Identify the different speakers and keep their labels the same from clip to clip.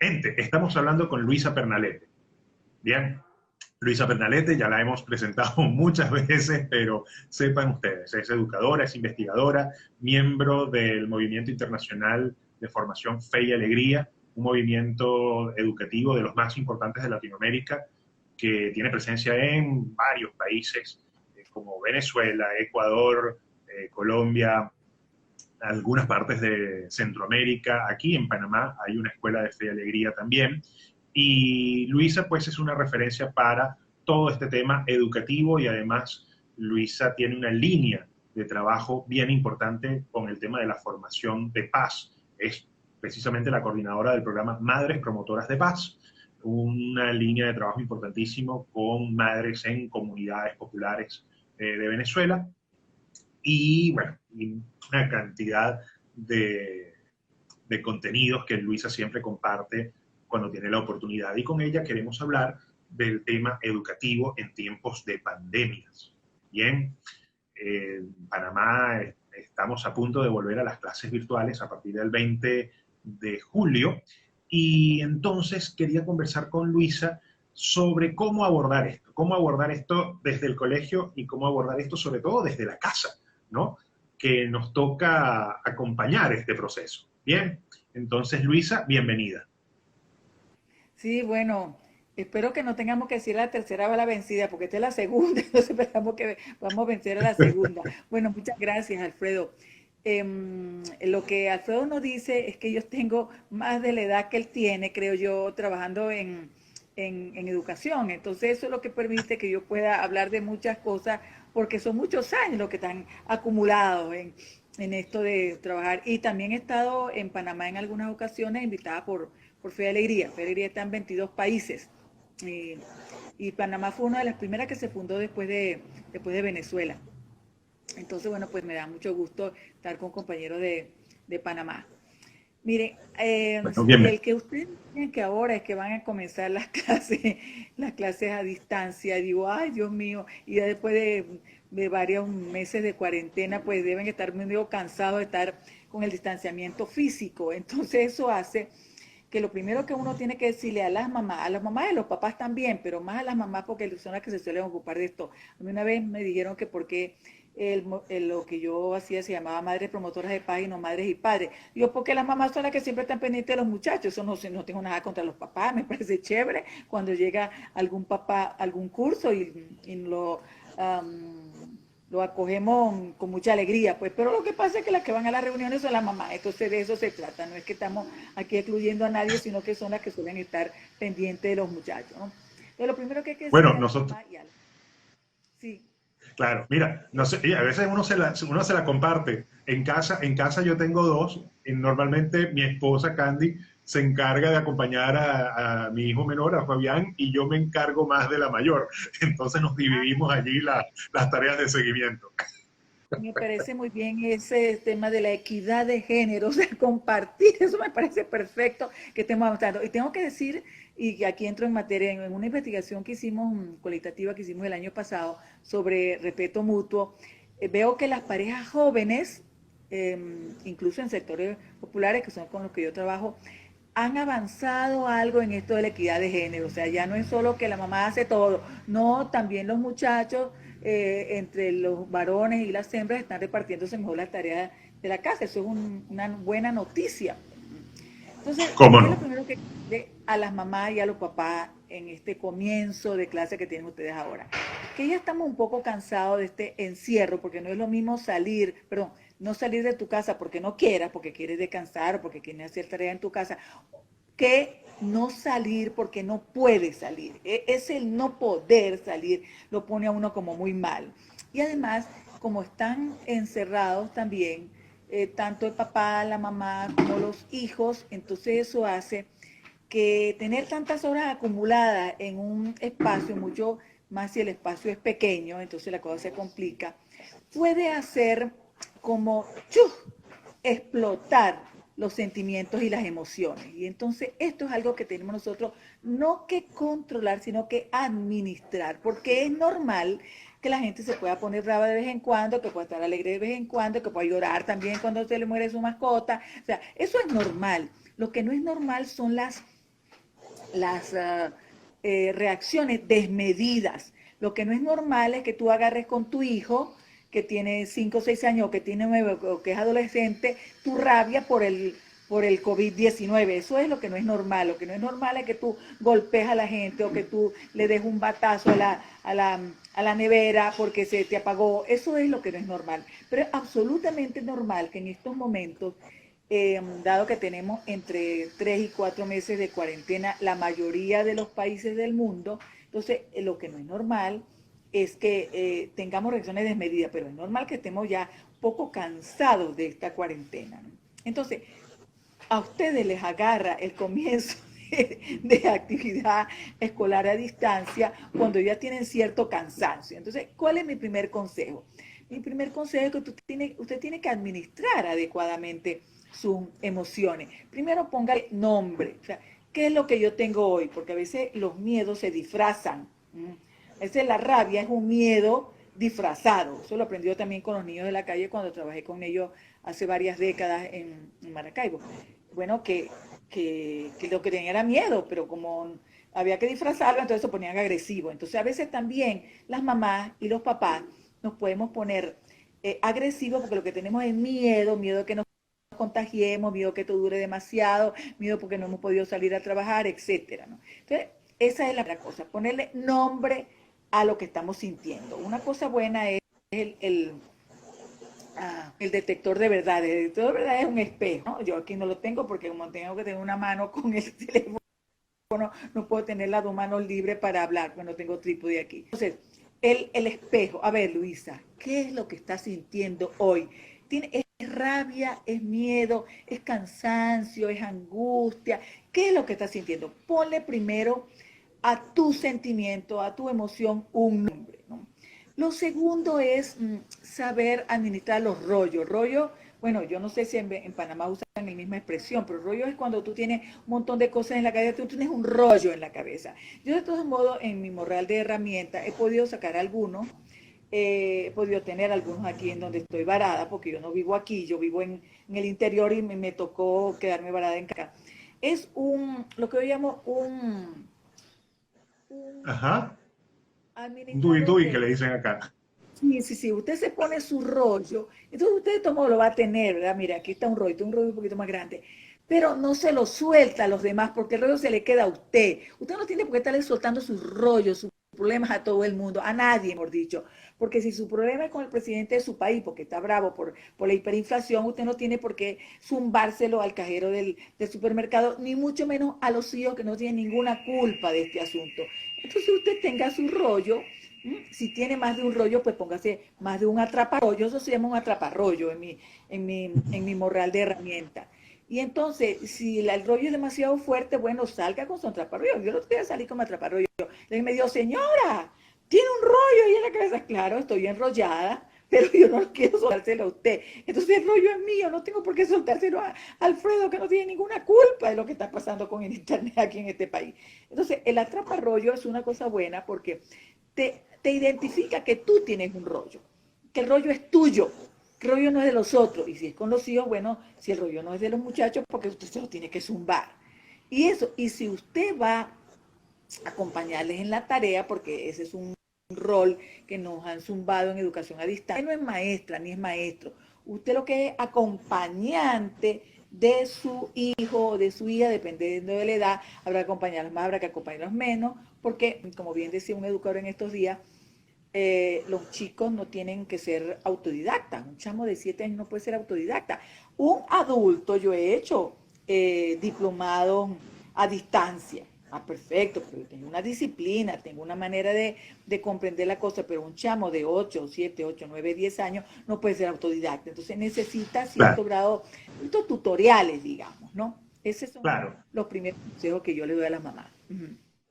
Speaker 1: Estamos hablando con Luisa Pernalete. Bien, Luisa Pernalete ya la hemos presentado muchas veces, pero sepan ustedes, es educadora, es investigadora, miembro del Movimiento Internacional de Formación Fe y Alegría, un movimiento educativo de los más importantes de Latinoamérica, que tiene presencia en varios países, como Venezuela, Ecuador, Colombia, algunas partes de Centroamérica. Aquí en Panamá hay una escuela de fe y alegría también. Y Luisa, pues, es una referencia para todo este tema educativo, y además Luisa tiene una línea de trabajo bien importante con el tema de la formación de paz. Es precisamente la coordinadora del programa Madres Promotoras de Paz, una línea de trabajo importantísimo con madres en comunidades populares de Venezuela. Y bueno, una cantidad de contenidos que Luisa siempre comparte cuando tiene la oportunidad. Y con ella queremos hablar del tema educativo en tiempos de pandemias. Bien, en Panamá estamos a punto de volver a las clases virtuales a partir del 20 de julio, y entonces quería conversar con Luisa sobre cómo abordar esto desde el colegio y cómo abordar esto sobre todo desde la casa, ¿no? Que nos toca acompañar este proceso. Bien, entonces Luisa, bienvenida.
Speaker 2: Sí, bueno, espero que no tengamos que decir la tercera bala vencida, porque esta es la segunda, entonces esperamos que vamos a vencer a la segunda. Bueno, muchas gracias, Alfredo. Lo que Alfredo nos dice es que yo tengo más de la edad que él tiene, creo yo, trabajando en educación. Entonces eso es lo que permite que yo pueda hablar de muchas cosas, porque son muchos años los que están acumulados en esto de trabajar. Y también he estado en Panamá en algunas ocasiones, invitada por Fe y Alegría. Fe y Alegría está en 22 países. Eh, y Panamá fue una de las primeras que se fundó después de Venezuela. Entonces, bueno, pues me da mucho gusto estar con compañeros de Panamá. Mire,
Speaker 1: Bueno, bien.
Speaker 2: el que ustedes dicen que ahora es que van a comenzar las clases a distancia, digo, ay, Dios mío, y ya después de varios meses de cuarentena, pues deben estar medio cansados de estar con el distanciamiento físico. Entonces eso hace que lo primero que uno tiene que decirle a las mamás y a los papás también, pero más a las mamás porque son las que se suelen ocupar de esto. A mí una vez me dijeron que porque lo que yo hacía se llamaba Madres Promotoras de Paz y no Madres y Padres. Digo, porque las mamás son las que siempre están pendientes de los muchachos. Eso no tengo nada contra los papás, me parece chévere cuando llega algún papá, algún curso y lo acogemos con mucha alegría, pues, pero lo que pasa es que las que van a las reuniones son las mamás, entonces de eso se trata, no es que estamos aquí excluyendo a nadie, sino que son las que suelen estar pendientes de los muchachos, ¿no? Entonces lo primero que hay que decirle
Speaker 1: Bueno,
Speaker 2: a las
Speaker 1: nosotros,
Speaker 2: mamás y a las... Sí,
Speaker 1: claro, mira, no sé, y a veces uno se la comparte. En casa yo tengo dos, y normalmente mi esposa Candy se encarga de acompañar a mi hijo menor, a Fabián, y yo me encargo más de la mayor. Entonces nos dividimos allí las tareas de seguimiento.
Speaker 2: me parece muy bien ese tema de la equidad de género, o sea, compartir, eso me parece perfecto que estemos avanzando. Y tengo que decir, y aquí entro en materia, en una investigación que hicimos, cualitativa que hicimos el año pasado sobre respeto mutuo, veo que las parejas jóvenes, incluso en sectores populares, que son con los que yo trabajo, han avanzado algo en esto de la equidad de género. O sea, ya no es solo que la mamá hace todo, no, también los muchachos, entre los varones y las hembras, están repartiéndose mejor las tareas de la casa. Eso es una buena noticia. Entonces,
Speaker 1: ¿Cómo
Speaker 2: ¿qué es lo
Speaker 1: no?
Speaker 2: primero que decirle a las mamás y a los papás en este comienzo de clase que tienen ustedes ahora? Que ya estamos un poco cansados de este encierro, porque no es lo mismo salir, perdón, no salir de tu casa porque no quieras, porque quieres descansar o porque quieres hacer tarea en tu casa, que no salir porque no puede salir. Es el no poder salir, lo pone a uno como muy mal. Y además, como están encerrados también, tanto el papá, la mamá como los hijos, entonces eso hace que tener tantas horas acumuladas en un espacio, mucho más si el espacio es pequeño, entonces la cosa se complica, puede hacer como explotar los sentimientos y las emociones. Y entonces esto es algo que tenemos nosotros no que controlar, sino que administrar, porque es normal que la gente se pueda poner brava de vez en cuando, que pueda estar alegre de vez en cuando, que pueda llorar también cuando se le muere su mascota. O sea, eso es normal. Lo que no es normal son las las reacciones desmedidas. Lo que no es normal es que tú agarres con tu hijo que tiene 5 o 6 años, o que tiene 9, o que es adolescente, tu rabia por el COVID-19. Eso es lo que no es normal. Lo que no es normal es que tú golpees a la gente o que tú le des un batazo a la nevera porque se te apagó. Eso es lo que no es normal. Pero es absolutamente normal que en estos momentos, dado que tenemos entre 3 y 4 meses de cuarentena, la mayoría de los países del mundo, entonces lo que no es normal es que tengamos reacciones desmedidas, pero es normal que estemos ya poco cansados de esta cuarentena, ¿no? Entonces, a ustedes les agarra el comienzo de actividad escolar a distancia cuando ya tienen cierto cansancio. Entonces, ¿cuál es mi primer consejo? Mi primer consejo es que usted tiene que administrar adecuadamente sus emociones. Primero póngale nombre. O sea, ¿qué es lo que yo tengo hoy? Porque a veces los miedos se disfrazan. A veces la rabia es un miedo disfrazado. Eso lo aprendí también con los niños de la calle cuando trabajé con ellos hace varias décadas en Maracaibo. Bueno, que lo que tenían era miedo, pero como había que disfrazarlo, entonces se ponían agresivos. Entonces a veces también las mamás y los papás nos podemos poner agresivos porque lo que tenemos es miedo, miedo que nos contagiemos, miedo que esto dure demasiado, miedo porque no hemos podido salir a trabajar, etcétera, ¿no? Entonces, esa es la cosa, ponerle nombre a lo que estamos sintiendo. Una cosa buena es el detector de verdades. El detector de verdades es un espejo, ¿no? Yo aquí no lo tengo porque como tengo que tener una mano con el teléfono, no puedo tener las dos manos libres para hablar, pues no tengo trípode aquí. Entonces, el espejo. A ver, Luisa, ¿qué es lo que estás sintiendo hoy? ¿Es rabia, es miedo, es cansancio, es angustia? ¿Qué es lo que estás sintiendo? Ponle primero a tu sentimiento, a tu emoción, un nombre, ¿no? Lo segundo es saber administrar los rollos. Rollo, bueno, yo no sé si en Panamá usan la misma expresión, pero rollo es cuando tú tienes un montón de cosas en la cabeza, tú tienes un rollo en la cabeza. Yo de todos modos, en mi morral de herramientas, he podido sacar algunos, he podido tener algunos aquí en donde estoy varada, porque yo no vivo aquí, yo vivo en el interior y me tocó quedarme varada en acá. Es lo que yo llamo un
Speaker 1: Ajá. Un
Speaker 2: administrador
Speaker 1: tubi que
Speaker 2: del.
Speaker 1: le dicen acá.
Speaker 2: Sí, sí, sí, usted se pone su rollo, entonces usted de todo modo lo va a tener, ¿verdad? Mira, aquí está un rollo un poquito más grande, pero no se lo suelta a los demás porque el rollo se le queda a usted. Usted no tiene por qué estarle soltando sus rollos, sus problemas a todo el mundo, a nadie, mejor dicho, porque si su problema es con el presidente de su país, porque está bravo por la hiperinflación, usted no tiene por qué zumbárselo al cajero del supermercado, ni mucho menos a los hijos que no tienen ninguna culpa de este asunto. Entonces usted tenga su rollo. Si tiene más de un rollo, pues póngase más de un atraparrollo. Eso se llama un atraparrollo en mi morral de herramientas. Y entonces, si el rollo es demasiado fuerte, bueno, salga con su atraparrollo. Yo no voy a salir con mi atraparrollo. Y me dijo, señora, tiene un rollo ahí en la cabeza. Claro, estoy enrollada, pero yo no quiero soltárselo a usted. Entonces el rollo es mío, no tengo por qué soltárselo a Alfredo, que no tiene ninguna culpa de lo que está pasando con el internet aquí en este país. Entonces, el atraparrollo es una cosa buena porque te identifica que tú tienes un rollo, que el rollo es tuyo, que el rollo no es de los otros. Y si es con los hijos, bueno, si el rollo no es de los muchachos, porque usted se lo tiene que zumbar. Y eso, y si usted va a acompañarles en la tarea, porque ese es un rol que nos han zumbado en educación a distancia, no es maestra ni es maestro, usted lo que es acompañante de su hijo o de su hija, dependiendo de la edad, habrá que acompañarlos más, habrá que acompañarlos menos, porque, como bien decía un educador en estos días, los chicos no tienen que ser autodidactas. Un chamo de 7 años no puede ser autodidacta. Un adulto, yo he hecho diplomados a distancia. Ah, perfecto, pero tengo una disciplina, tengo una manera de comprender la cosa, pero un chamo de 8, 7, 8, 9, 10 años no puede ser autodidacta. Entonces necesita cierto
Speaker 1: Claro,
Speaker 2: grado, estos tutoriales, digamos, ¿no? Esos son
Speaker 1: claro.
Speaker 2: los primeros consejos que yo le doy a las mamás.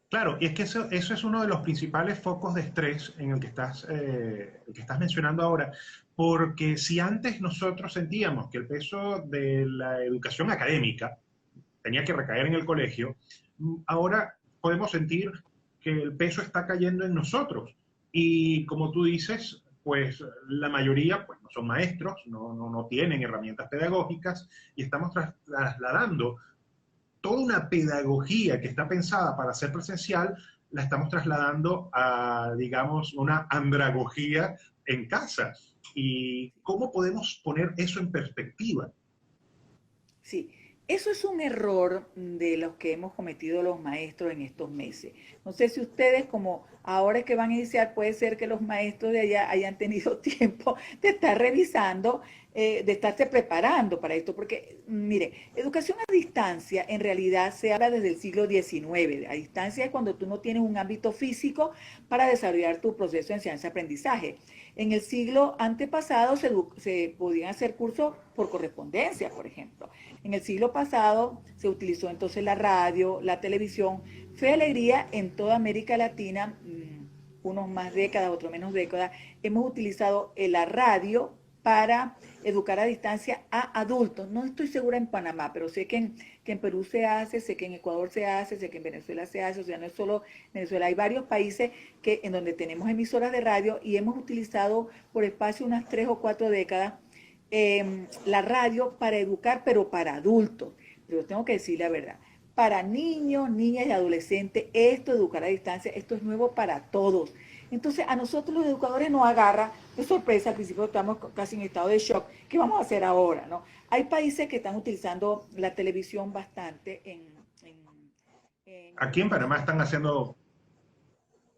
Speaker 1: Claro, y es que eso es uno de los principales focos de estrés en el que estás mencionando ahora, porque si antes nosotros sentíamos que el peso de la educación académica tenía que recaer en el colegio, ahora podemos sentir que el peso está cayendo en nosotros. Y como tú dices, pues la mayoría pues, no son maestros, no tienen herramientas pedagógicas y estamos trasladando toda una pedagogía que está pensada para ser presencial, la estamos trasladando a, digamos, una andragogía en casa. ¿Y cómo podemos poner eso en perspectiva?
Speaker 2: Sí, eso es un error de los que hemos cometido los maestros en estos meses. No sé si ustedes, como ahora es que van a iniciar, puede ser que los maestros de allá hayan tenido tiempo de estar revisando, de estarse preparando para esto, porque mire, educación a distancia en realidad se habla desde el siglo XIX. A distancia es cuando tú no tienes un ámbito físico para desarrollar tu proceso de enseñanza-aprendizaje. En el siglo antepasado se podían hacer cursos por correspondencia, por ejemplo. En el siglo pasado se utilizó entonces la radio, la televisión. Fe Alegría en toda América Latina, unos más décadas, otros menos décadas, hemos utilizado la radio para educar a distancia a adultos. No estoy segura en Panamá, pero sé que en Perú se hace, sé que en Ecuador se hace, sé que en Venezuela se hace, o sea, no es solo Venezuela, hay varios países en donde tenemos emisoras de radio y hemos utilizado por espacio unas 3 o 4 décadas la radio para educar, pero para adultos. Pero tengo que decir la verdad, para niños, niñas y adolescentes, esto de educar a distancia, esto es nuevo para todos. Entonces, a nosotros los educadores nos agarra de sorpresa, al principio estamos casi en estado de shock. ¿Qué vamos a hacer ahora? ¿No? Hay países que están utilizando la televisión bastante en
Speaker 1: Aquí en Panamá
Speaker 2: educación.
Speaker 1: están haciendo,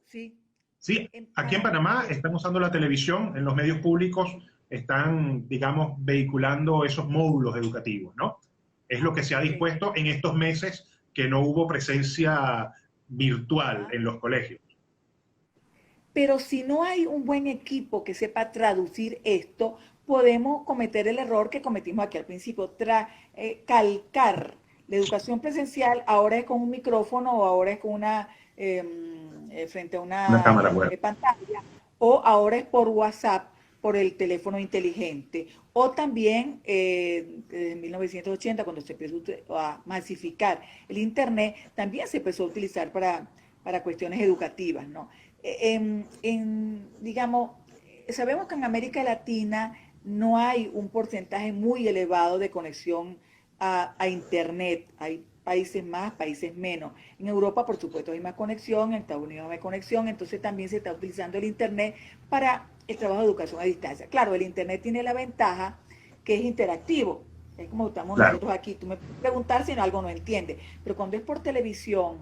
Speaker 2: Sí,
Speaker 1: sí,
Speaker 2: en
Speaker 1: aquí en Panamá
Speaker 2: sí,
Speaker 1: están usando la televisión, en los medios públicos están, digamos, vehiculando esos módulos educativos, ¿no? Es lo que se ha
Speaker 2: sí.
Speaker 1: dispuesto en estos meses que no hubo presencia virtual
Speaker 2: Ajá.
Speaker 1: en los colegios.
Speaker 2: Pero si no hay un buen equipo que sepa traducir esto, podemos cometer el error que cometimos aquí al principio, calcar la educación presencial, ahora es con un micrófono o ahora es con frente a
Speaker 1: Una
Speaker 2: una
Speaker 1: cámara web.
Speaker 2: pantalla, o ahora es por WhatsApp, por el teléfono inteligente, o también en 1980, cuando se empezó a masificar el Internet, también se empezó a utilizar para cuestiones educativas, ¿no? Digamos, sabemos que en América Latina no hay un porcentaje muy elevado de conexión a Internet. Hay países más, países menos. En Europa, por supuesto, hay más conexión, en Estados Unidos hay más conexión, entonces también se está utilizando el Internet para el trabajo de educación a distancia. Claro, el Internet tiene la ventaja que es interactivo. Es como estamos
Speaker 1: Claro.
Speaker 2: nosotros aquí. Tú me puedes preguntar si algo no entiendes. Pero cuando es por televisión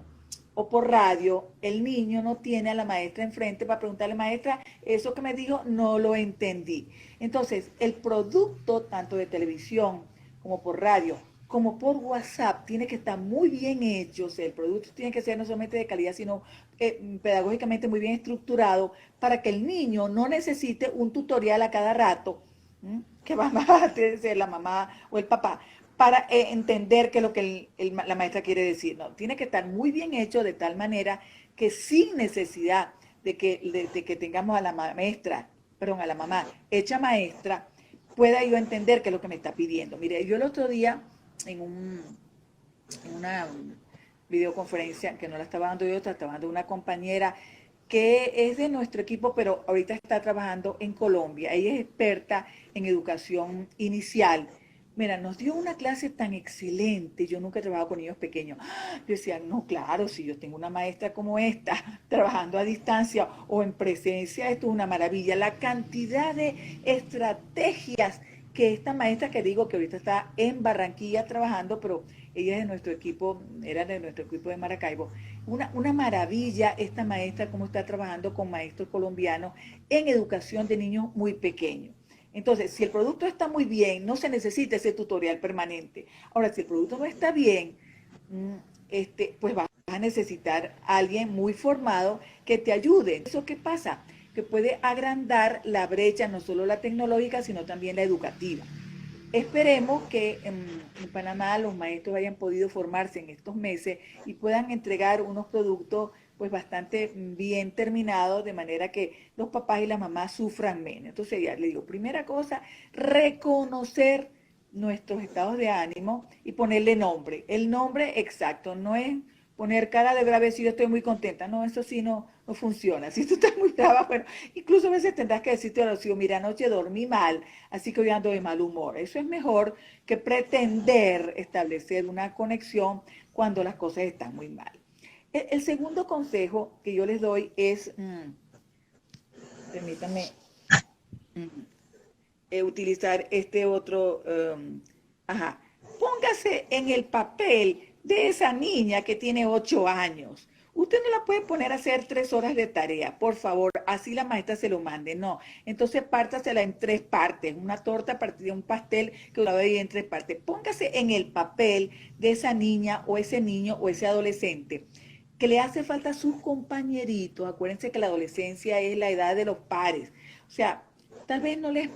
Speaker 2: o por radio, el niño no tiene a la maestra enfrente para preguntarle, maestra, eso que me dijo no lo entendí. Entonces, el producto, tanto de televisión como por radio, como por WhatsApp, tiene que estar muy bien hecho. O sea, el producto tiene que ser no solamente de calidad, sino pedagógicamente muy bien estructurado para que el niño no necesite un tutorial a cada rato, que va a ser la mamá o el papá, para entender qué es lo que la maestra quiere decir. No, tiene que estar muy bien hecho de tal manera que sin necesidad de que tengamos a la maestra, perdón, a la mamá hecha maestra, pueda yo entender qué es lo que me está pidiendo. Mire, yo el otro día en una videoconferencia, que no la estaba dando yo, la estaba dando una compañera que es de nuestro equipo, pero ahorita está trabajando en Colombia. Ella es experta en educación inicial. Mira, nos dio una clase tan excelente. Yo nunca he trabajado con niños pequeños. Yo decía, no, claro, si yo tengo una maestra como esta, trabajando a distancia o en presencia, esto es una maravilla. La cantidad de estrategias que esta maestra, que digo que ahorita está en Barranquilla trabajando, pero ella es de nuestro equipo, era de nuestro equipo de Maracaibo. Una maravilla esta maestra, cómo está trabajando con maestros colombianos en educación de niños muy pequeños. Entonces, si el producto está muy bien, no se necesita ese tutorial permanente. Ahora, si el producto no está bien, pues vas a necesitar a alguien muy formado que te ayude. ¿Eso qué pasa? Que puede agrandar la brecha, no solo la tecnológica, sino también la educativa. Esperemos que en Panamá los maestros hayan podido formarse en estos meses y puedan entregar unos productos pues bastante bien terminados, de manera que los papás y las mamás sufran menos. Entonces ya le digo, primera cosa, reconocer nuestros estados de ánimo y ponerle nombre. El nombre exacto, no es poner cara de brava si yo estoy muy contenta. No, eso sí no funciona. Si tú estás muy brava, bueno, incluso a veces tendrás que decirte a los hijos, mira, anoche dormí mal, así que hoy ando de mal humor. Eso es mejor que pretender establecer una conexión cuando las cosas están muy mal. El segundo consejo que yo les doy es, permítanme utilizar este otro, ajá, póngase en el papel de esa niña que tiene 8 años. Usted no la puede poner a hacer 3 horas de tarea, por favor, así la maestra se lo mande, no. Entonces pártasela en 3 partes, una torta partida de un pastel que lo ve en 3 partes. Póngase en el papel de esa niña o ese niño o ese adolescente que le hace falta a sus compañeritos. Acuérdense que la adolescencia es la edad de los pares. O sea, tal vez no les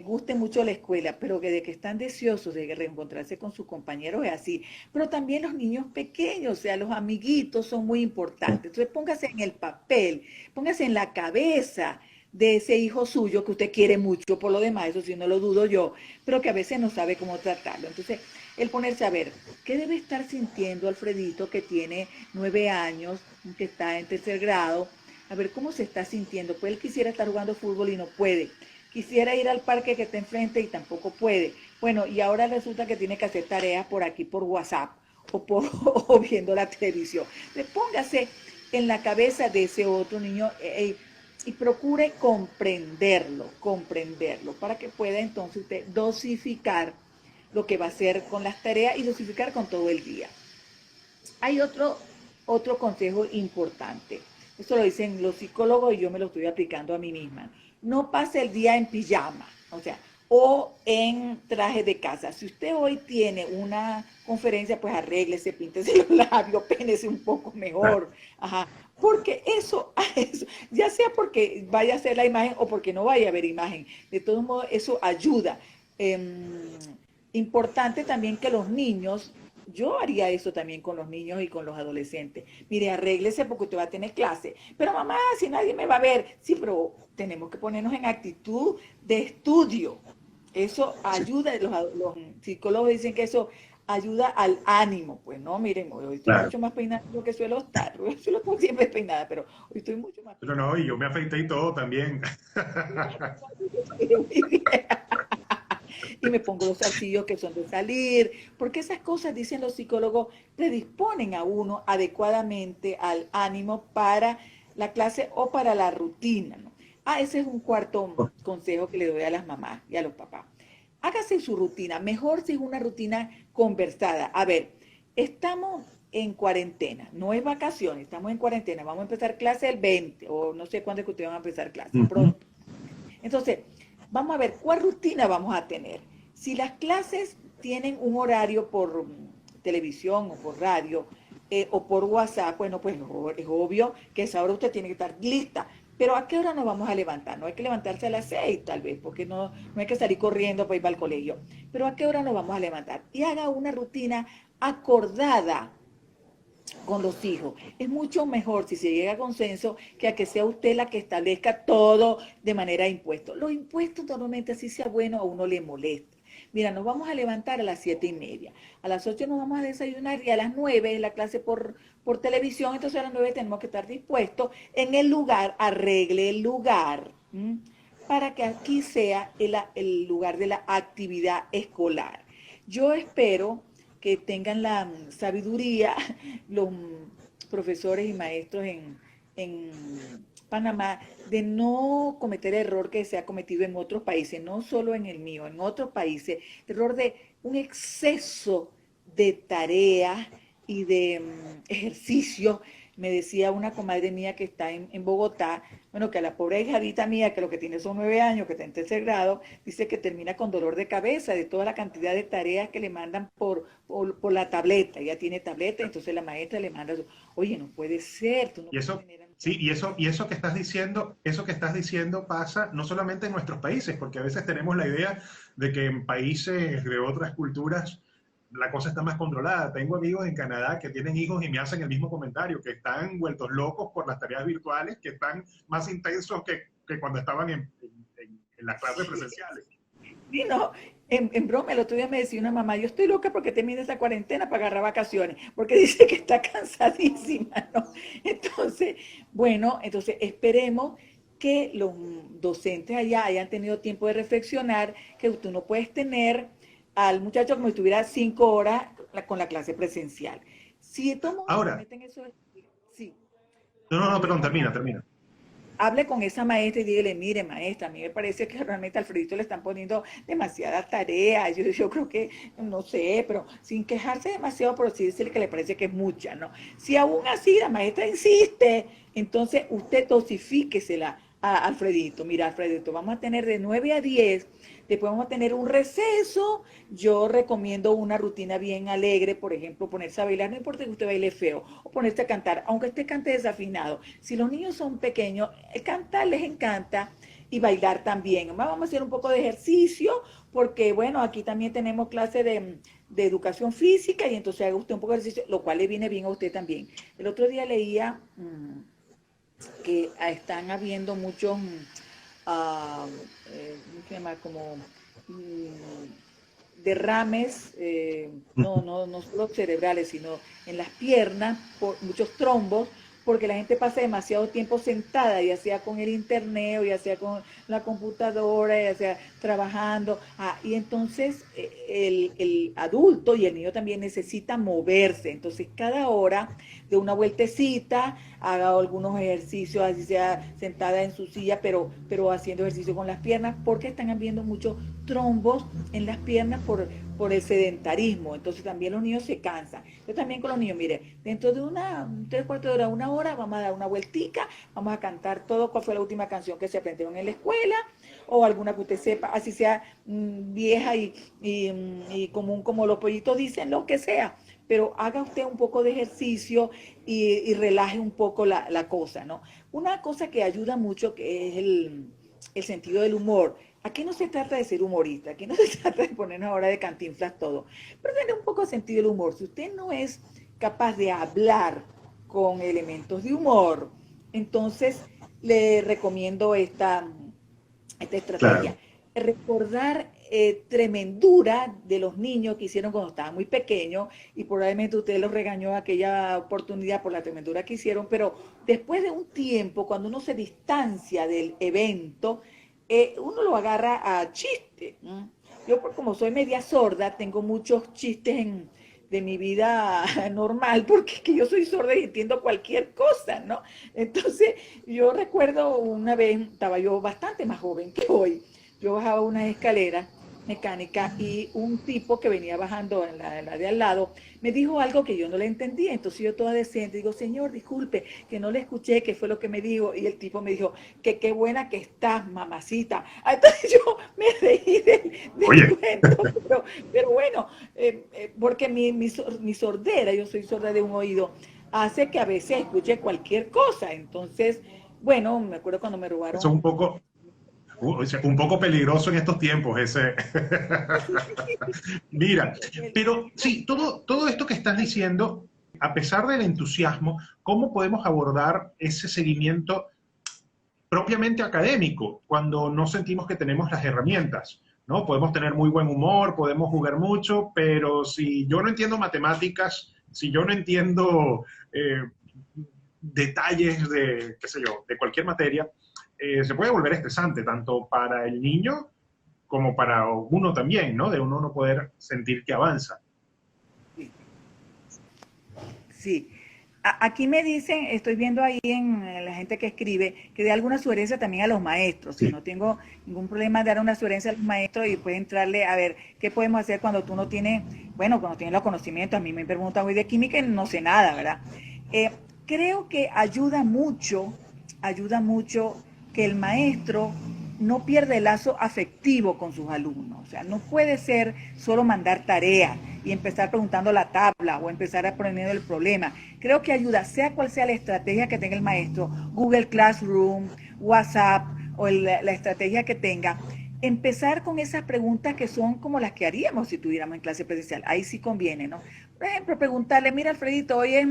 Speaker 2: guste mucho la escuela, pero que de que están deseosos de reencontrarse con sus compañeros es así. Pero también los niños pequeños, o sea, los amiguitos son muy importantes. Entonces póngase en el papel, póngase en la cabeza de ese hijo suyo que usted quiere mucho por lo demás, eso sí no lo dudo yo, pero que a veces no sabe cómo tratarlo. Entonces, el ponerse a ver, ¿qué debe estar sintiendo Alfredito que tiene 9 años, que está en 3er grado? A ver cómo se está sintiendo. Pues él quisiera estar jugando fútbol y no puede. Quisiera ir al parque que está enfrente y tampoco puede. Bueno, y ahora resulta que tiene que hacer tareas por aquí, por WhatsApp o viendo la televisión. Le póngase en la cabeza de ese otro niño y procure comprenderlo, para que pueda entonces usted dosificar lo que va a hacer con las tareas y dosificar con todo el día. Hay otro consejo importante. Esto lo dicen los psicólogos y yo me lo estoy aplicando a mí misma. No pase el día en pijama, o sea, o en traje de casa. Si usted hoy tiene una conferencia, pues arréglese, píntese los labios, pénese un poco mejor. Ajá. Porque eso, ya sea porque vaya a ser la imagen o porque no vaya a haber imagen, de todos modos, eso ayuda. Importante también que los niños, yo haría eso también con los niños y con los adolescentes. Mire, arréglese porque usted va a tener clase. Pero mamá, si nadie me va a ver. Sí, pero tenemos que ponernos en actitud de estudio. Eso ayuda, los psicólogos dicen que eso ayuda al ánimo. Pues no, miren, hoy estoy
Speaker 1: Claro.
Speaker 2: mucho más peinada de lo que suelo estar. Yo suelo estar siempre peinada, pero hoy estoy mucho más
Speaker 1: Pero
Speaker 2: peinada.
Speaker 1: no, y yo me afeité y todo también.
Speaker 2: Y me pongo los zarcillos que son de salir, porque esas cosas, dicen los psicólogos, predisponen a uno adecuadamente al ánimo para la clase o para la rutina, ¿no? Ese es un cuarto consejo que le doy a las mamás y a los papás. Hágase su rutina, mejor si es una rutina conversada. A ver, estamos en cuarentena, no es vacaciones, estamos en cuarentena, vamos a empezar clase el 20, o no sé cuándo es que ustedes van a empezar clase,
Speaker 1: Ujú.
Speaker 2: pronto. Entonces, vamos a ver cuál rutina vamos a tener. Si las clases tienen un horario por televisión o por radio o por WhatsApp, bueno, pues no, es obvio que a esa hora usted tiene que estar lista. Pero ¿a qué hora nos vamos a levantar? No hay que levantarse a las 6 tal vez, porque no hay que salir corriendo para ir al colegio. Pero ¿a qué hora nos vamos a levantar? Y haga una rutina acordada con los hijos. Es mucho mejor si se llega a consenso que a que sea usted la que establezca todo de manera impuesto. Los impuestos normalmente, así sea bueno, a uno le molesta. Mira, nos vamos a levantar a las 7:30. A las 8 nos vamos a desayunar y a las 9 es la clase por televisión. Entonces a las 9 tenemos que estar dispuestos en el lugar, arregle el lugar, para que aquí sea el lugar de la actividad escolar. Yo espero que tengan la sabiduría los profesores y maestros en Panamá de no cometer el error que se ha cometido en otros países, no solo en el mío, en otros países, el error de un exceso de tareas y de ejercicio. Me decía una comadre mía que está en Bogotá, bueno, que a la pobre hijadita mía, que lo que tiene son 9 años, que está en 3er grado, dice que termina con dolor de cabeza de toda la cantidad de tareas que le mandan por la tableta. Ella tiene tableta, entonces la maestra le manda, oye, no puede ser, tú no
Speaker 1: Y
Speaker 2: puedes
Speaker 1: eso,
Speaker 2: tener...
Speaker 1: sí, y eso eso que estás diciendo pasa no solamente en nuestros países, porque a veces tenemos la idea de que en países de otras culturas la cosa está más controlada. Tengo amigos en Canadá que tienen hijos y me hacen el mismo comentario, que están vueltos locos por las tareas virtuales, que están más intensos que cuando estaban en las clases presenciales.
Speaker 2: Sí, no, en broma, el otro día me decía una mamá, yo estoy loca porque termine esa cuarentena para agarrar vacaciones, porque dice que está cansadísima, ¿no? Entonces, bueno, entonces esperemos que los docentes allá hayan tenido tiempo de reflexionar que tú no puedes tener al muchacho como si tuviera 5 horas con la clase presencial. Si de todos modos se
Speaker 1: Ahora,
Speaker 2: meten eso, sí,
Speaker 1: no,
Speaker 2: dígame.
Speaker 1: perdón, termina.
Speaker 2: Hable con esa maestra y dígale, mire maestra, a mí me parece que realmente a Alfredito le están poniendo demasiadas tareas. Yo creo que, no sé, pero sin quejarse demasiado, pero sí decirle que le parece que es mucha, ¿no? Si aún así la maestra insiste, entonces usted dosifíquesela a Alfredito. Mira, Alfredito, vamos a tener de 9 a 10, después vamos a tener un receso. Yo recomiendo una rutina bien alegre, por ejemplo, ponerse a bailar, no importa que usted baile feo, o ponerse a cantar, aunque usted cante desafinado. Si los niños son pequeños, cantar les encanta y bailar también. Vamos a hacer un poco de ejercicio, porque bueno, aquí también tenemos clase de educación física y entonces haga usted un poco de ejercicio, lo cual le viene bien a usted también. El otro día leía que están habiendo muchos, uh, ¿cómo se llama? Como derrames, no solo cerebrales, sino en las piernas, por muchos trombos, porque la gente pasa demasiado tiempo sentada, ya sea con el internet, o ya sea con la computadora, ya sea trabajando. Y entonces el adulto y el niño también necesita moverse. Entonces cada hora de una vueltecita, haga algunos ejercicios, así sea sentada en su silla, pero haciendo ejercicio con las piernas, porque están habiendo muchos trombos en las piernas por el sedentarismo. Entonces también los niños se cansan. Yo también con los niños, mire, dentro de una 3/4 de hora, una hora, vamos a dar una vueltica, vamos a cantar todo cuál fue la última canción que se aprendieron en la escuela, o alguna que usted sepa, así sea vieja y común como los pollitos dicen, lo que sea, pero haga usted un poco de ejercicio y relaje un poco la cosa, ¿no? Una cosa que ayuda mucho, que es el sentido del humor. Aquí no se trata de ser humorista, aquí no se trata de ponernos ahora de cantinflas todo, pero tener un poco de sentido del humor. Si usted no es capaz de hablar con elementos de humor, entonces le recomiendo esta estrategia.
Speaker 1: claro.
Speaker 2: Recordar tremendura de los niños que hicieron cuando estaban muy pequeños y probablemente usted los regañó aquella oportunidad por la tremendura que hicieron, pero después de un tiempo, cuando uno se distancia del evento, uno lo agarra a chiste. Yo, como soy media sorda, tengo muchos chistes de mi vida normal, porque es que yo soy sorda y entiendo cualquier cosa, ¿no? Entonces, yo recuerdo una vez, estaba yo bastante más joven que hoy, yo bajaba unas escaleras mecánicas y un tipo que venía bajando en la de al lado me dijo algo que yo no le entendía. Entonces yo toda decente digo, señor, disculpe, que no le escuché, qué fue lo que me dijo. Y el tipo me dijo, que qué buena que estás, mamacita. Entonces yo me reí del
Speaker 1: Oye,
Speaker 2: cuento, pero bueno, porque mi sordera, yo soy sorda de un oído, hace que a veces escuche cualquier cosa. Entonces, bueno, me acuerdo cuando me
Speaker 1: eso es
Speaker 2: robaron.
Speaker 1: un poco peligroso en estos tiempos, ese. Mira,
Speaker 2: el,
Speaker 1: pero sí, todo esto que estás diciendo, a pesar del entusiasmo, ¿cómo podemos abordar ese seguimiento propiamente académico cuando no sentimos que tenemos las herramientas? ¿No? Podemos tener muy buen humor, podemos jugar mucho, pero si yo no entiendo matemáticas, si yo no entiendo detalles de, qué sé yo, de cualquier materia, se puede volver estresante, tanto para el niño como para uno también, ¿no? De uno no poder sentir que avanza.
Speaker 2: Sí. Aquí me dicen, estoy viendo ahí en la gente que escribe, que dé alguna sugerencia también a los maestros. Si
Speaker 1: Sí.
Speaker 2: no tengo ningún problema de dar una sugerencia a los maestros y puede entrarle a ver qué podemos hacer cuando tú no tienes, bueno, cuando tienes los conocimientos. A mí me preguntan hoy de química y no sé nada, ¿verdad? Eh, Creo que ayuda mucho que el maestro no pierda el lazo afectivo con sus alumnos. O sea, no puede ser solo mandar tareas y empezar preguntando la tabla o empezar aprendiendo el problema. Creo que ayuda, sea cual sea la estrategia que tenga el maestro, Google Classroom, WhatsApp o la estrategia que tenga, empezar con esas preguntas que son como las que haríamos si tuviéramos en clase presencial. Ahí sí conviene, ¿no? Por ejemplo, preguntarle, mira Alfredito, hoy es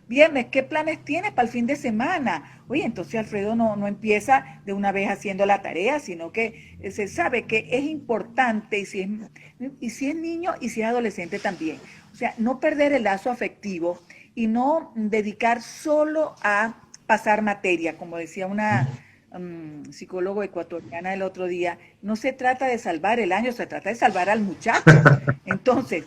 Speaker 2: viernes, ¿qué planes tienes para el fin de semana? Oye, entonces Alfredo no empieza de una vez haciendo la tarea, sino que se sabe que es importante y si es niño y si es adolescente también. O sea, no perder el lazo afectivo y no dedicar solo a pasar materia, como decía una psicólogo ecuatoriana el otro día, no se trata de salvar el año, se trata de salvar al muchacho. Entonces,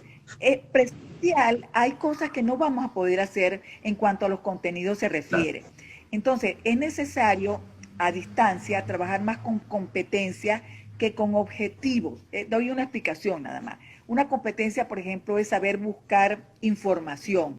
Speaker 2: presencial hay cosas que no vamos a poder hacer en cuanto a los contenidos se
Speaker 1: Claro.
Speaker 2: refiere. Entonces, es necesario a distancia trabajar más con competencias que con objetivos. Doy una explicación nada más. Una competencia, por ejemplo, es saber buscar información.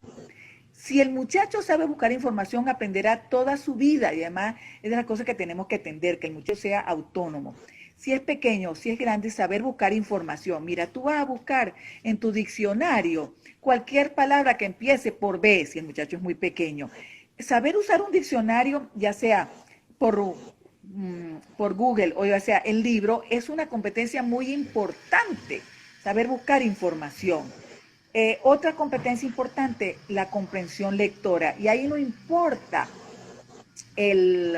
Speaker 2: Si el muchacho sabe buscar información, aprenderá toda su vida y además es de las cosas que tenemos que entender, que el muchacho sea autónomo. Si es pequeño, si es grande, saber buscar información. Mira, tú vas a buscar en tu diccionario cualquier palabra que empiece por B, si el muchacho es muy pequeño. Saber usar un diccionario, ya sea por, por Google o ya sea el libro, es una competencia muy importante, saber buscar información. Otra competencia importante, la comprensión lectora. Y ahí no importa el,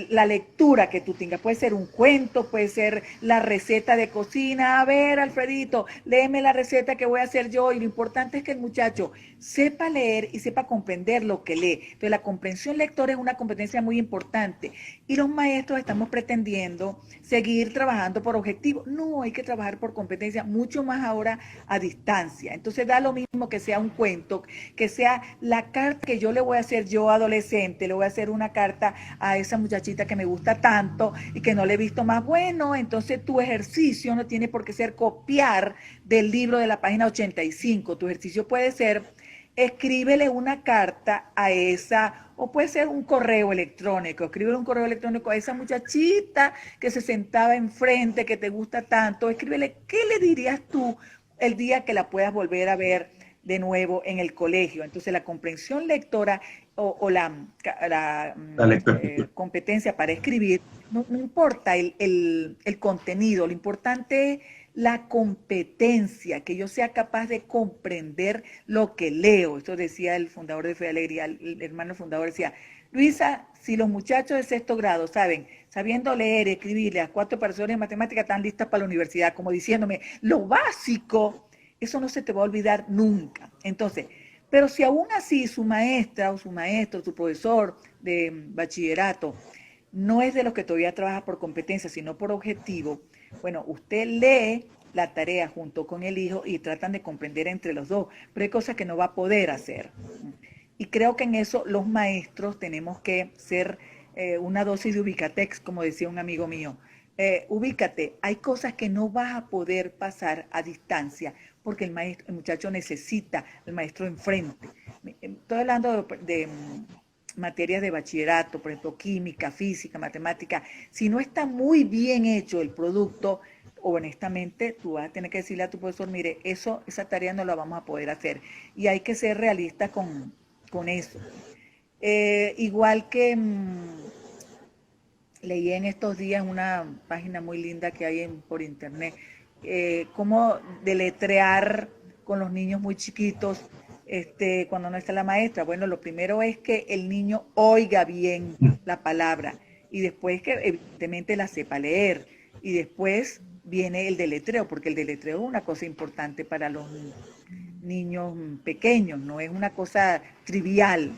Speaker 2: la lectura que tú tengas. Puede ser un cuento, puede ser la receta de cocina. A ver, Alfredito, léeme la receta que voy a hacer yo. Y lo importante es que el muchacho sepa leer y sepa comprender lo que lee. Entonces, la comprensión lectora es una competencia muy importante. Y los maestros estamos pretendiendo seguir trabajando por objetivos. No, hay que trabajar por competencia, mucho más ahora a distancia. Entonces, da lo mismo que sea un cuento, que sea la carta que yo le voy a hacer yo adolescente, le voy a hacer una carta a esa muchachita que me gusta tanto y que no le he visto más. Bueno, entonces tu ejercicio no tiene por qué ser copiar del libro de la página 85. Tu ejercicio puede ser escríbele una carta a esa, o puede ser un correo electrónico, escríbele un correo electrónico a esa muchachita que se sentaba enfrente, que te gusta tanto, escríbele, ¿qué le dirías tú el día que la puedas volver a ver de nuevo en el colegio? Entonces la comprensión lectora o la
Speaker 1: La lectoescritura.
Speaker 2: competencia para escribir, no importa el contenido, lo importante es la competencia, que yo sea capaz de comprender lo que leo. Esto decía el fundador de Fe y Alegría, el hermano fundador decía, Luisa, si los muchachos de sexto grado saben, sabiendo leer, escribir, las 4 operaciones de matemáticas están listas para la universidad, como diciéndome, lo básico, eso no se te va a olvidar nunca. Entonces, pero si aún así su maestra o su maestro, su profesor de bachillerato, no es de los que todavía trabaja por competencia, sino por objetivo, bueno, usted lee la tarea junto con el hijo y tratan de comprender entre los dos, pero hay cosas que no va a poder hacer. Y creo que en eso los maestros tenemos que ser una dosis de ubicatex, como decía un amigo mío. Ubícate, hay cosas que no vas a poder pasar a distancia porque el maestro, el muchacho necesita el maestro enfrente. Estoy hablando de materias de bachillerato, por ejemplo, química, física, matemática. Si no está muy bien hecho el producto, honestamente, tú vas a tener que decirle a tu profesor, mire, esa tarea no la vamos a poder hacer. Y hay que ser realista con eso. Igual que leí en estos días una página muy linda que hay por internet, cómo deletrear con los niños muy chiquitos cuando no está la maestra. Bueno, lo primero es que el niño oiga bien la palabra y después que evidentemente la sepa leer y después viene el deletreo, porque el deletreo es una cosa importante para los niños pequeños, no es una cosa trivial.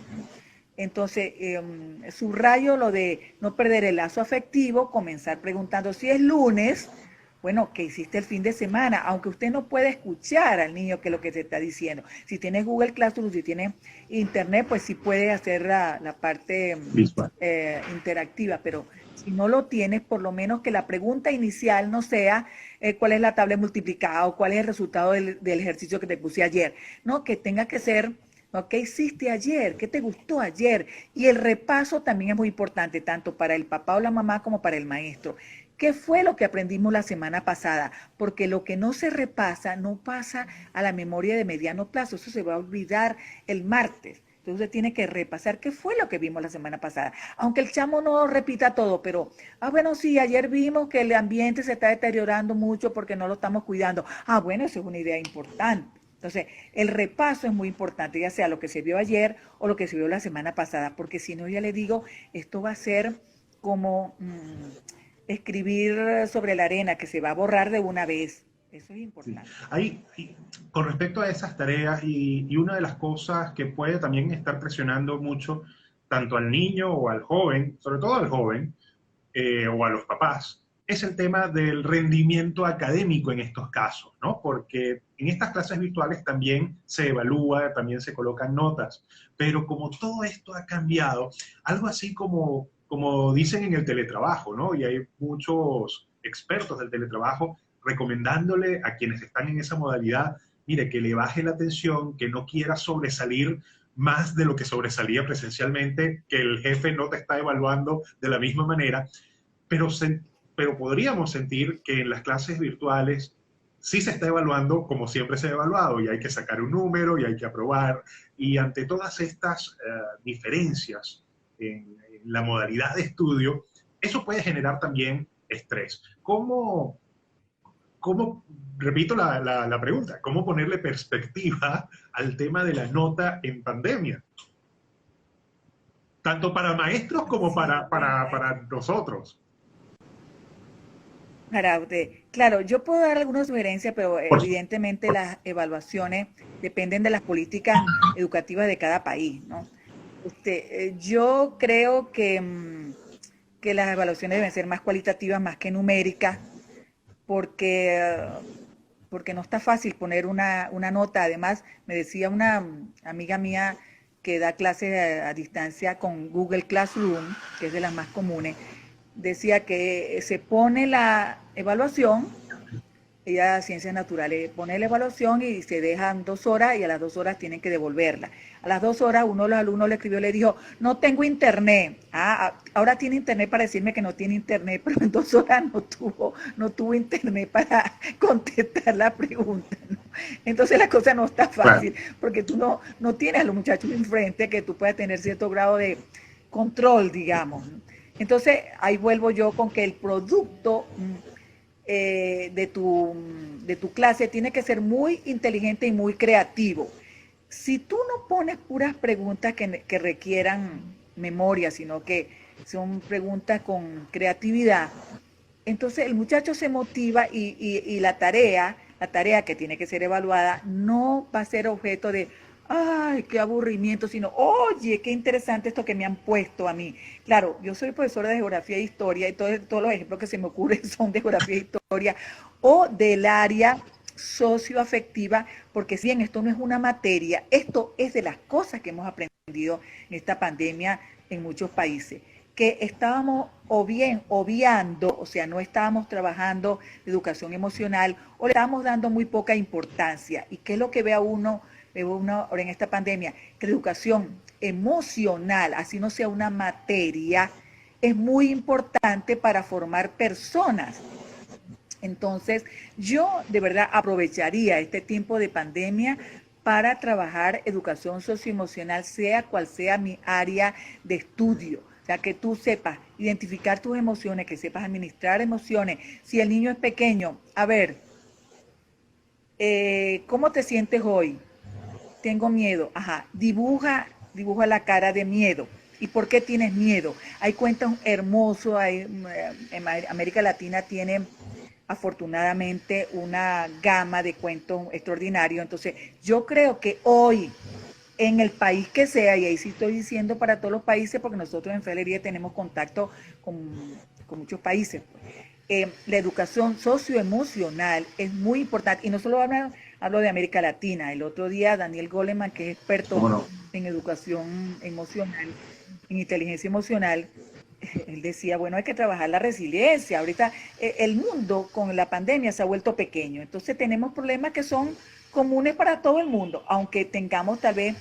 Speaker 2: Entonces, subrayo lo de no perder el lazo afectivo, comenzar preguntando si es lunes, bueno, ¿qué hiciste el fin de semana? Aunque usted no puede escuchar al niño que es lo que te está diciendo. Si tienes Google Classroom, si tienes Internet, pues sí puede hacer la parte
Speaker 1: Visual.
Speaker 2: interactiva, pero si no lo tienes, por lo menos que la pregunta inicial no sea cuál es la tabla multiplicada o cuál es el resultado del ejercicio que te puse ayer, no, que tenga que ser ¿no? ¿Qué hiciste ayer? ¿Qué te gustó ayer? Y el repaso también es muy importante, tanto para el papá o la mamá como para el maestro. ¿Qué fue lo que aprendimos la semana pasada? Porque lo que no se repasa no pasa a la memoria de mediano plazo. Eso se va a olvidar el martes. Entonces usted tiene que repasar qué fue lo que vimos la semana pasada. Aunque el chamo no repita todo, pero, bueno, sí, ayer vimos que el ambiente se está deteriorando mucho porque no lo estamos cuidando. Bueno, eso es una idea importante. Entonces, el repaso es muy importante, ya sea lo que se vio ayer o lo que se vio la semana pasada, porque si no, ya le digo, esto va a ser como escribir sobre la arena, que se va a borrar de una vez. Eso es
Speaker 1: Sí.
Speaker 2: importante.
Speaker 1: Con respecto a esas tareas, y una de las cosas que puede también estar presionando mucho tanto al niño o al joven, sobre todo al joven, o a los papás, es el tema del rendimiento académico en estos casos, ¿no? Porque en estas clases virtuales también se evalúa, también se colocan notas, pero como todo esto ha cambiado, algo así como dicen en el teletrabajo, ¿no? Y hay muchos expertos del teletrabajo recomendándole a quienes están en esa modalidad, mire, que le baje la atención, que no quiera sobresalir más de lo que sobresalía presencialmente, que el jefe no te está evaluando de la misma manera, pero, pero podríamos sentir que en las clases virtuales sí se está evaluando como siempre se ha evaluado y hay que sacar un número y hay que aprobar. Y ante todas estas diferencias en la modalidad de estudio, eso puede generar también estrés. ¿Cómo repito la pregunta, cómo ponerle perspectiva al tema de la nota en pandemia? Tanto para maestros como
Speaker 2: Sí, bueno,
Speaker 1: para nosotros.
Speaker 2: para usted. Claro, yo puedo dar algunas sugerencias, pero
Speaker 1: Por,
Speaker 2: evidentemente
Speaker 1: por,
Speaker 2: las evaluaciones dependen de las políticas educativas de cada país, ¿no? Yo creo que las evaluaciones deben ser más cualitativas, más que numéricas, porque, porque no está fácil poner una nota. Además, me decía una amiga mía que da clases a distancia con Google Classroom, que es de las más comunes, decía que se pone la evaluación, ella ciencias naturales, pone la evaluación y se dejan 2 horas y a las 2 horas tienen que devolverla. A las 2 horas uno de los alumnos le escribió, le dijo, no tengo internet. Ahora tiene internet para decirme que no tiene internet, pero en 2 horas no tuvo internet para contestar la pregunta, ¿no? Entonces la cosa no está
Speaker 1: claro.
Speaker 2: fácil, porque tú no tienes a los muchachos enfrente que tú puedas tener cierto grado de control, digamos. Entonces ahí vuelvo yo con que el producto de tu clase tiene que ser muy inteligente y muy creativo. Si tú no pones puras preguntas que requieran memoria, sino que son preguntas con creatividad, entonces el muchacho se motiva y la tarea que tiene que ser evaluada no va a ser objeto de, ay, qué aburrimiento, sino, oye, qué interesante esto que me han puesto a mí. Claro, yo soy profesora de geografía e historia y todos los ejemplos que se me ocurren son de geografía e historia o del área socioafectiva, porque si bien esto no es una materia, esto es de las cosas que hemos aprendido en esta pandemia en muchos países, que estábamos o bien obviando, o sea, no estábamos trabajando educación emocional o le estábamos dando muy poca importancia. ¿Y qué es lo que ve uno ahora en esta pandemia? Que la educación emocional, así no sea una materia, es muy importante para formar personas. Entonces, yo de verdad aprovecharía este tiempo de pandemia para trabajar educación socioemocional, sea cual sea mi área de estudio. O sea, que tú sepas identificar tus emociones, que sepas administrar emociones. Si el niño es pequeño, a ver, ¿cómo te sientes hoy? Tengo miedo. Ajá, dibuja la cara de miedo. ¿Y por qué tienes miedo? Hay cuentos hermosos, en América Latina tiene afortunadamente una gama de cuentos extraordinarios. Entonces, yo creo que hoy, en el país que sea, y ahí sí estoy diciendo para todos los países, porque nosotros en Felería tenemos contacto con muchos países, la educación socioemocional es muy importante, y no solo hablo de América Latina. El otro día Daniel Goleman, que es experto
Speaker 1: ¿Cómo no?
Speaker 2: en educación emocional, en inteligencia emocional, él decía, bueno, hay que trabajar la resiliencia. Ahorita el mundo con la pandemia se ha vuelto pequeño, entonces tenemos problemas que son comunes para todo el mundo, aunque tengamos tal vez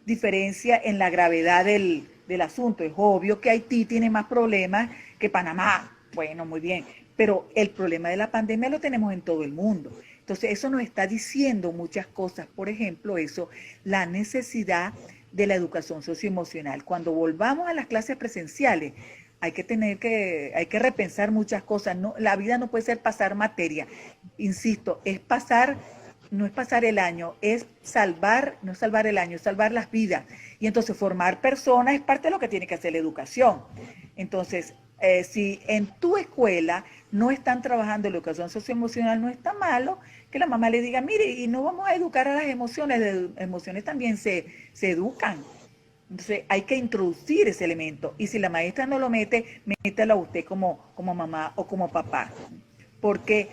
Speaker 2: diferencia en la gravedad del asunto. Es obvio que Haití tiene más problemas que Panamá, bueno, muy bien, pero el problema de la pandemia lo tenemos en todo el mundo. Entonces eso nos está diciendo muchas cosas, por ejemplo, eso, la necesidad de la educación socioemocional. Cuando volvamos a las clases presenciales, hay que repensar muchas cosas. No, la vida no puede ser pasar materia. Insisto, no es pasar el año, es salvar, no es salvar el año, es salvar las vidas. Y entonces formar personas es parte de lo que tiene que hacer la educación. Entonces, si en tu escuela no están trabajando la educación socioemocional, no está malo que la mamá le diga, mire, y no vamos a educar a las emociones también se educan. Entonces hay que introducir ese elemento. Y si la maestra no lo mete, métalo a usted como mamá o como papá. Porque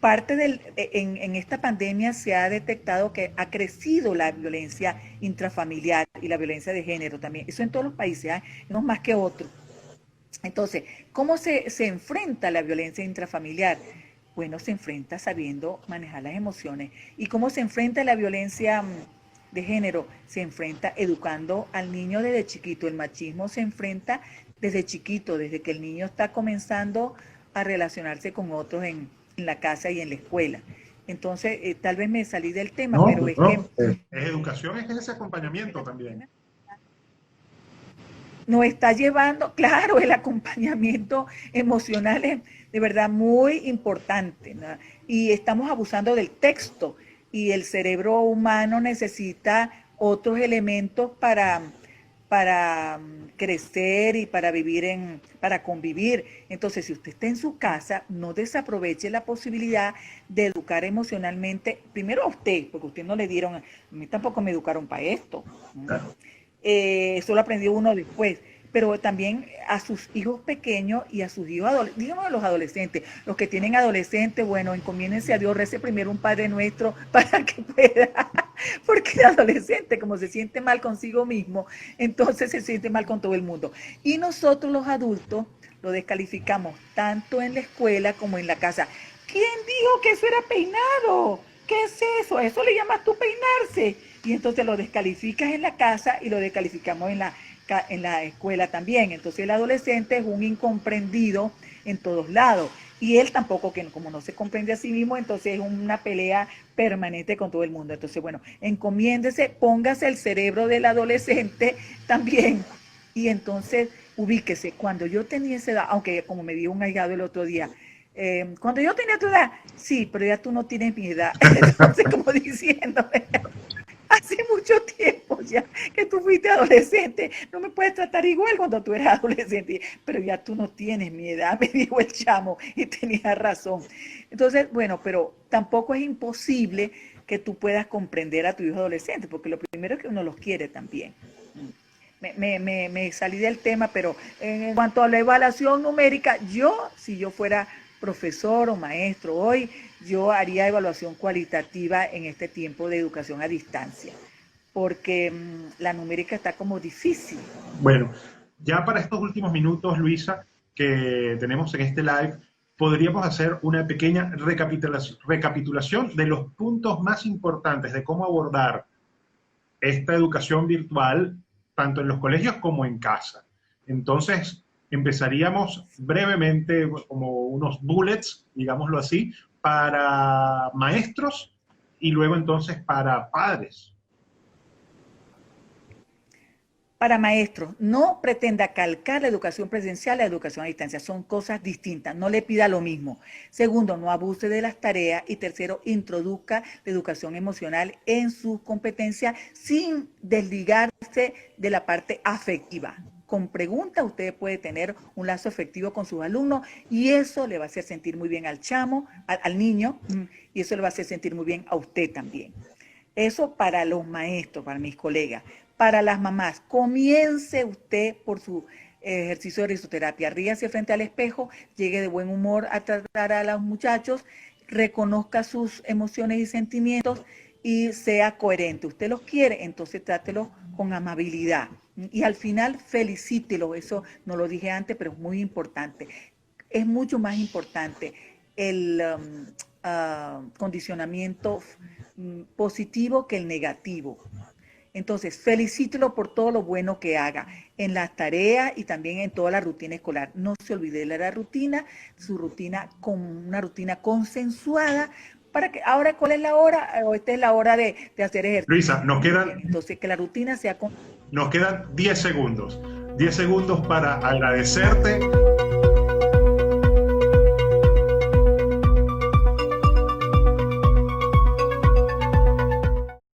Speaker 2: parte en esta pandemia se ha detectado que ha crecido la violencia intrafamiliar y la violencia de género también. Eso en todos los países, ¿eh? No más que otros. Entonces, ¿cómo se enfrenta la violencia intrafamiliar? Bueno, se enfrenta sabiendo manejar las emociones. ¿Y cómo se enfrenta la violencia de género? Se enfrenta educando al niño desde chiquito. El machismo se enfrenta desde chiquito, desde que el niño está comenzando a relacionarse con otros en la casa y en la escuela. Entonces, tal vez me salí del tema,
Speaker 1: no,
Speaker 2: pero es
Speaker 1: no,
Speaker 2: que...
Speaker 1: es educación, es ese acompañamiento también.
Speaker 2: Nos está llevando, claro, el acompañamiento emocional es de verdad muy importante, ¿no? Y estamos abusando del texto y el cerebro humano necesita otros elementos para crecer y para para convivir. Entonces, si usted está en su casa, no desaproveche la posibilidad de educar emocionalmente, primero a usted, porque usted no le dieron, a mí tampoco me educaron para esto, ¿no?
Speaker 1: Claro.
Speaker 2: Eso lo aprendió uno después, pero también a sus hijos pequeños y a sus hijos, digamos a los adolescentes, los que tienen adolescentes, bueno, encomiéndense a Dios, rece primero un Padre Nuestro para que pueda, porque el adolescente como se siente mal consigo mismo, entonces se siente mal con todo el mundo. Y nosotros los adultos lo descalificamos tanto en la escuela como en la casa. ¿Quién dijo que eso era peinado? ¿Qué es eso? ¿Eso le llamas tú peinarse? Y entonces lo descalificas en la casa y lo descalificamos en la escuela también. Entonces el adolescente es un incomprendido en todos lados. Y él tampoco, que como no se comprende a sí mismo, entonces es una pelea permanente con todo el mundo. Entonces, bueno, encomiéndese, póngase el cerebro del adolescente también. Y entonces ubíquese. Cuando yo tenía esa edad, aunque como me dio un ahijado el otro día, cuando yo tenía tu edad, sí, pero ya tú no tienes mi edad. Entonces, como diciéndome, hace mucho tiempo ya que tú fuiste adolescente, no me puedes tratar igual cuando tú eras adolescente, pero ya tú no tienes mi edad, me dijo el chamo, y tenía razón. Entonces, bueno, pero tampoco es imposible que tú puedas comprender a tu hijo adolescente, porque lo primero es que uno los quiere también. Me salí del tema, pero en cuanto a la evaluación numérica, si yo fuera profesor o maestro hoy, yo haría evaluación cualitativa en este tiempo de educación a distancia, porque la numérica está como difícil.
Speaker 1: Bueno, ya para estos últimos minutos, Luisa, que tenemos en este live, podríamos hacer una pequeña recapitulación de los puntos más importantes de cómo abordar esta educación virtual, tanto en los colegios como en casa. Entonces, empezaríamos brevemente, como unos bullets, digámoslo así, para maestros y luego entonces para padres.
Speaker 2: Para maestros, no pretenda calcar la educación presencial a la educación a distancia, son cosas distintas, no le pida lo mismo. Segundo, no abuse de las tareas y tercero, introduzca la educación emocional en sus competencias sin desligarse de la parte afectiva. Con preguntas usted puede tener un lazo afectivo con sus alumnos y eso le va a hacer sentir muy bien al chamo, al niño, y eso le va a hacer sentir muy bien a usted también. Eso para los maestros, para mis colegas. Para las mamás, comience usted por su ejercicio de risoterapia. Ríase frente al espejo, llegue de buen humor a tratar a los muchachos, reconozca sus emociones y sentimientos y sea coherente. Usted los quiere, entonces trátelo con amabilidad. Y al final felicítelo, eso no lo dije antes, pero es muy importante. Es mucho más importante el condicionamiento positivo que el negativo. Entonces, felicítelo por todo lo bueno que haga en las tareas y también en toda la rutina escolar. No se olvide de la rutina, su rutina con una rutina consensuada, para que ahora, ¿cuál es la hora? O esta es la hora de hacer ejercicio.
Speaker 1: Luisa,
Speaker 2: entonces, que la rutina sea
Speaker 1: nos quedan 10 segundos. 10 segundos para agradecerte